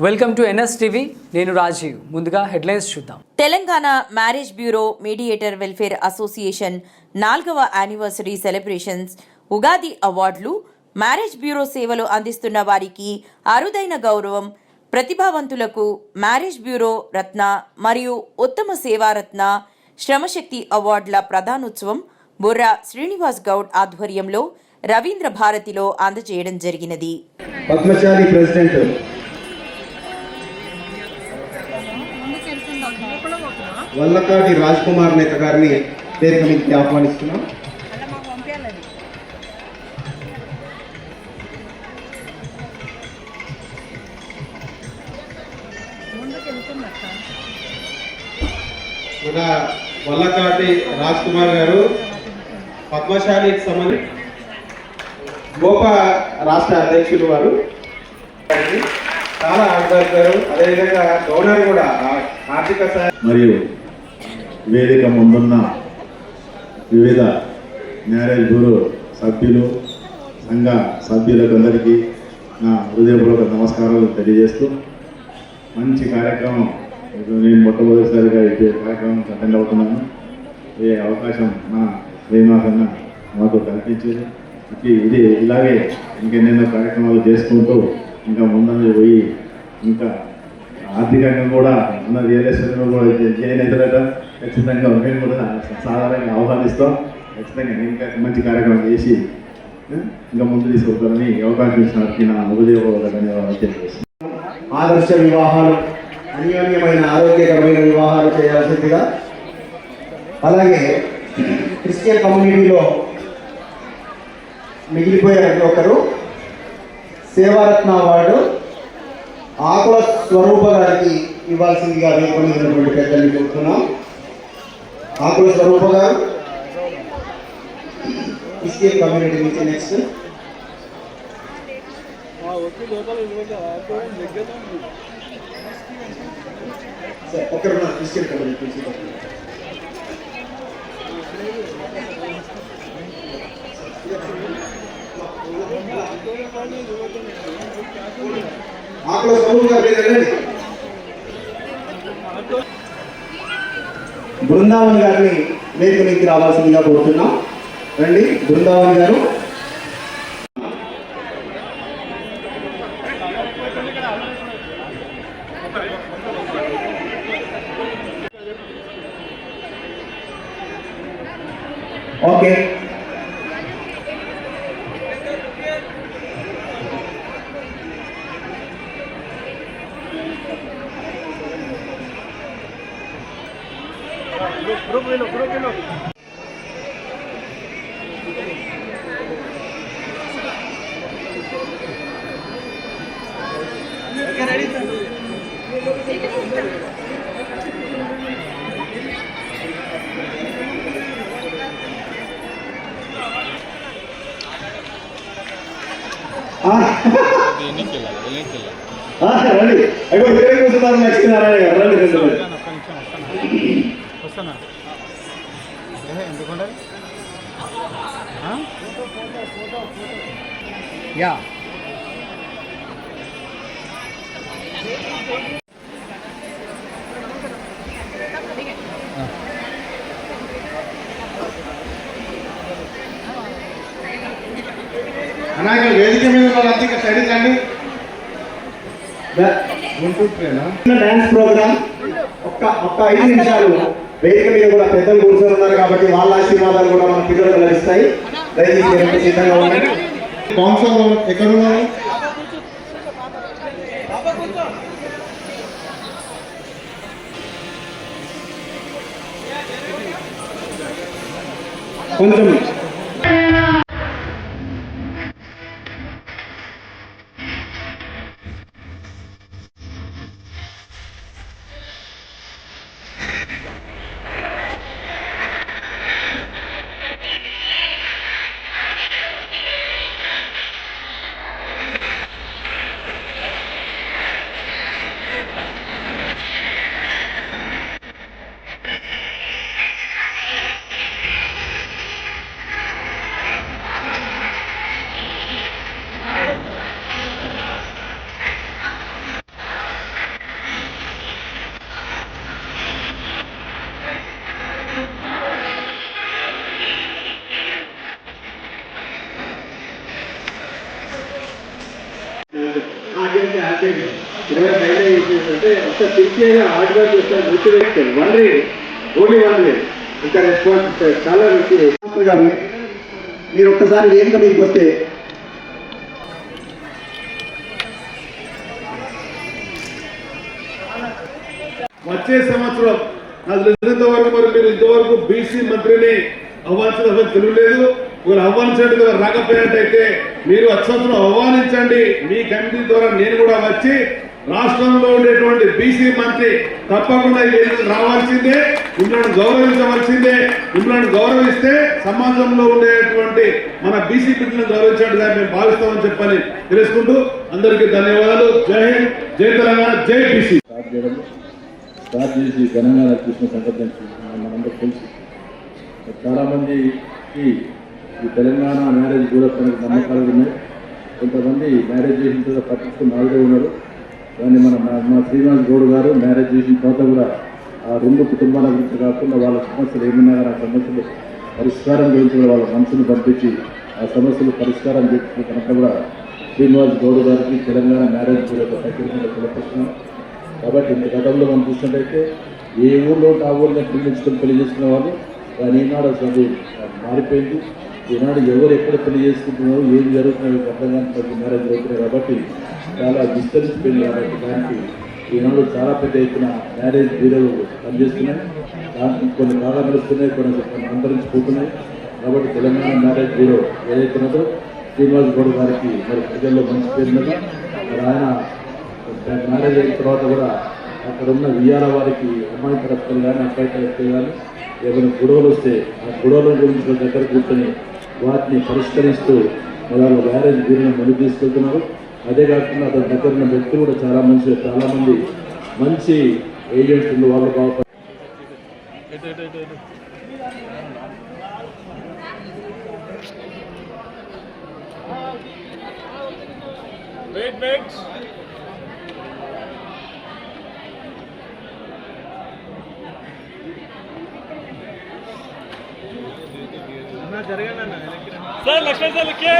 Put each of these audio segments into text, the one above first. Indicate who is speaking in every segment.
Speaker 1: Welcome to NS TV. నేను రాజీవ్. ముందుగా headlines చూద్దాం.
Speaker 2: Telangana marriage bureau mediator welfare association 4వ యానివర్సరీ సెలబ్రేషన్స్, ఉగాది అవార్డులు, మ్యారేజ్ బ్యూరో సేవలు అందిస్తున్న వారికి అరుదైన గౌరవం, ప్రతిభావంతులకు మ్యారేజ్ బ్యూరో రత్న మరియు ఉత్తమ సేవారత్న శ్రమశక్తి అవార్డుల ప్రధానోత్సవం బుర్రా శ్రీనివాస్ గౌడ్ ఆధ్వర్యంలో రవీంద్ర భారతిలో అందజేయడం జరిగినది.
Speaker 3: పద్మశాలి ప్రెసిడెంట్ వల్లకాటి రాజ్ కుమార్ నేత గారిని వేదిక మీదకి ఆహ్వానిస్తున్నాం. మన వల్లకాటి రాజ్ కుమార్ గారు పద్మశాలికి సంబంధించి గోప రాష్ట్ర అధ్యక్షులు వారు చాలా ఆడతారు. అదేవిధంగా గవర్నర్ కూడా ఆర్థిక
Speaker 4: మరియు వేదిక ముందున్న వివిధ మ్యారేజ్ బ్యూరో సభ్యులు, సంఘ సభ్యులకు అందరికీ నా హృదయపూర్వక నమస్కారాలు తెలియజేస్తూ, మంచి కార్యక్రమం నేను మొట్టమొదటిసారిగా ఈ కార్యక్రమం అటెండ్ అవుతున్నాను. ఈ అవకాశం మన శ్రీనివాస్ అన్న మాకు కల్పించేది. ఇది ఇలాగే ఇంకెన్నెన్నో కార్యక్రమాలు చేసుకుంటూ ఇంకా ముందు పోయి ఇంకా ఆర్థికంగా కూడా మన రియల్ ఎస్టేట్ కూడా జాయిన్ అవుతారట. ఖచ్చితంగా మేము కూడా సాధారణంగా ఆహ్వానిస్తాం. ఖచ్చితంగా ఇంకా మంచి కార్యక్రమం చేసి ఇంకా ముందు తీసుకుంటారని అవకాశం ఇచ్చినప్పటికీ నా హృదయపూర్వక ధన్యవాదాలు తెలియజేస్తాను.
Speaker 3: ఆదర్శ వివాహాలు, అన్యోన్యమైన ఆరోగ్యకరమైన వివాహాలు చేయాల్సిందిగా, అలాగే క్రిస్టియన్ కమ్యూనిటీలో మిగిలిపోయే ప్రతి ఒక్కరు సేవారత్న అవార్డు ఆకుల స్వరూప గారికి ఇవ్వాల్సిందిగా వేడుకొనినటువంటి పెద్దల్ని చెబుతున్నాం. ఆకుల స్వరూప గారు క్రిస్టియన్ కమ్యూనిటీ నుంచి. నెక్స్ట్ ఒకరు క్రిస్టియన్ కమ్యూనిటీ నుంచి. ఆకుల స్వరూప గారు వెళ్ళండి. బృందావన్ గారిని వేదిక మీదకి రావాల్సిందిగా కోరుతున్నాం. రండి బృందావన్ గారు. ఓకే, రండి. అయ్యో ఇక్కడే కూర్చున్నారు. లక్ష్మీనారాయణ గారు రండి.
Speaker 5: వస్తానా ఎందుకంటే
Speaker 1: యా
Speaker 3: అన్నా వేదిక మీద వాళ్ళంతా స్టడీస్ అండి. డాన్స్ ప్రోగ్రామ్ ఒక్క 5 నిమిషాలు వేదిక మీద కూడా పెద్దలు కూర్చొని ఉన్నారు కాబట్టి వాళ్ళ ఆశీర్వాదాలు కూడా మన పిల్లలకు లభిస్తాయి. దయచేసి సిద్ధంగా ఉండండి. కౌన్సిల్ ఎక్కడున్నారు? కొంచెం
Speaker 5: నుంచి హ్యాపీ 25 అంటే అంత సిన్సియర్గా హార్డ్ వర్క్ చేస్తారు, motivation one read only one read ఇంకా రెస్పాన్స్ చాలా
Speaker 3: గారు మీరు ఒక్కసారి వేదిక మీకు వస్తే
Speaker 4: వచ్చే సంవత్సరం నాకు తెలిసినంత వరకు మరి మీరు ఇంతవరకు బీసీ మంత్రిని ఆహ్వానించడం తెలియలేదు. ఒకరు ఆహ్వానించండి, కదా రాకపోయినట్టయితే మీరు సంవత్సరం ఆహ్వానించండి. మీ కమిటీ ద్వారా నేను కూడా వచ్చి రాష్ట్రంలో ఉండేటువంటి బీసీ మంత్రి తప్పకుండా రావాల్సిందే, మిమ్మల్ని గౌరవించవలసిందే. మిమ్మల్ని గౌరవిస్తే సమాజంలో ఉండేటువంటి మన బీసీ బిడ్డలను గౌరవించినట్టుగా మేము భావిస్తామని చెప్పని తెలుసుకుంటూ అందరికీ ధన్యవాదాలు. జై హింద్, జై తెలంగాణ, జై బీసీ.
Speaker 6: స్టార్ట్ చేసి ఘనంగా కృష్ణ సంఘటన మనందరూ తెలుసు. చాలామందికి ఈ తెలంగాణ మ్యారేజ్ కూడా తనకు నమ్మకాలు ఉన్నాయి. కొంతమంది మ్యారేజ్ చేసిన తర్వాత పట్టించుకుని నాలుగే ఉన్నారు. కానీ మా శ్రీనివాస్ గౌడ్ గారు మ్యారేజ్ చేసిన తర్వాత కూడా ఆ రెండు కుటుంబాల గురించి కాకుండా వాళ్ళ సమస్యలు ఏమన్నా ఆ సమస్యలు పరిష్కారం గురించి కూడా వాళ్ళ మనసును పంపించి ఆ సమస్యలు పరిష్కారం చేసిన కనుక కూడా శ్రీనివాస్ గౌడ్ గారికి తెలంగాణ మ్యారేజ్ కూడా ప్రత్యేకంగా పిలుపుస్తున్నాం. కాబట్టి ఇంత గతంలో మనం చూసినట్టయితే ఏ ఊళ్ళో ఆ ఊళ్ళో పిలిపించుకొని పెళ్లి చేసుకునే వాళ్ళు, కానీ ఈనాడు అసలు మారిపోయింది. ఈనాడు ఎవరు ఎక్కడ పెళ్లి చేసుకుంటున్నారో ఏం జరుగుతున్నాయో అర్థం కాని మ్యారేజ్ జరుగుతున్నాయి. కాబట్టి చాలా విస్తరించిపోయింది. కాబట్టి దానికి ఈనాడు చాలా పెద్ద ఎత్తున మ్యారేజ్ బ్యూరోలు పనిచేస్తున్నాయి. దానికి కొన్ని బాగా నడుస్తున్నాయి, కొన్ని అంతరించిపోతున్నాయి. కాబట్టి తెలంగాణ మ్యారేజ్ బ్యూరో ఏదైతే ఉన్నదో శ్రీనివాస్ గౌడ్ గారికి మరి ప్రజల్లో మంచి పేరున్నది. మరి ఆయన మ్యారేజ్ అయిన తర్వాత కూడా అక్కడ ఉన్న విఆర్ వారికి అమ్మాయి తరఫులు కానీ అబ్బాయి తరఫులు కానీ ఏమైనా గొడవలు వస్తే ఆ గొడవల గురించి దగ్గర కూర్చొని వాటిని పరిష్కరిస్తూ వాళ్ళు మ్యారేజ్ బ్యూరోని ముందుకు తీసుకెళ్తున్నారు. అదే కాకుండా అతని దగ్గర ఉన్న వ్యక్తులు కూడా చాలామంది మంచి ఏజెంట్స్ ఉంది. వాళ్ళు బాగా
Speaker 7: सर लक्ष्मण सर लिखिए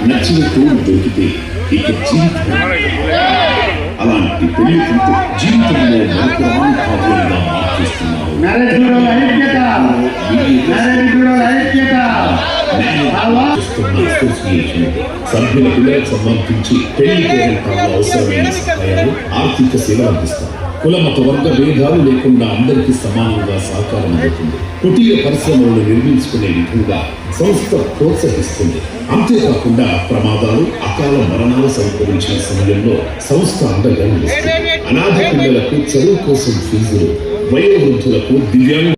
Speaker 8: నచ్చిన తోడు దొరికితే ఇక జీవితం అలాంటి పెళ్లి జీవితంలో మరొక భాగంగా మార్చేస్తున్నారు. అసోసియేషన్ సభ్యుల పిల్లలకు సంబంధించి పెళ్లి పేరెంటాల్లో అవసరమైన సహాయాలు, ఆర్థిక సేవలు అందిస్తారు. కుల మత వర్గ భేదాలు లేకుండా అందరికీ సమానంగా సహకారం అందుతుంది. కుటీర పరిశ్రమలను నిర్మించుకునే విధంగా సంస్థ ప్రోత్సహిస్తుంది. అంతేకాకుండా ప్రమాదాలు, అకాల మరణాలు సంభవించిన సమయంలో సంస్థ అండగా నిలుస్తుంది. అనాథ పిల్లలకు చదువు కోసం ఫీజులు, వయోవృద్ధులకు దివ్యాంగ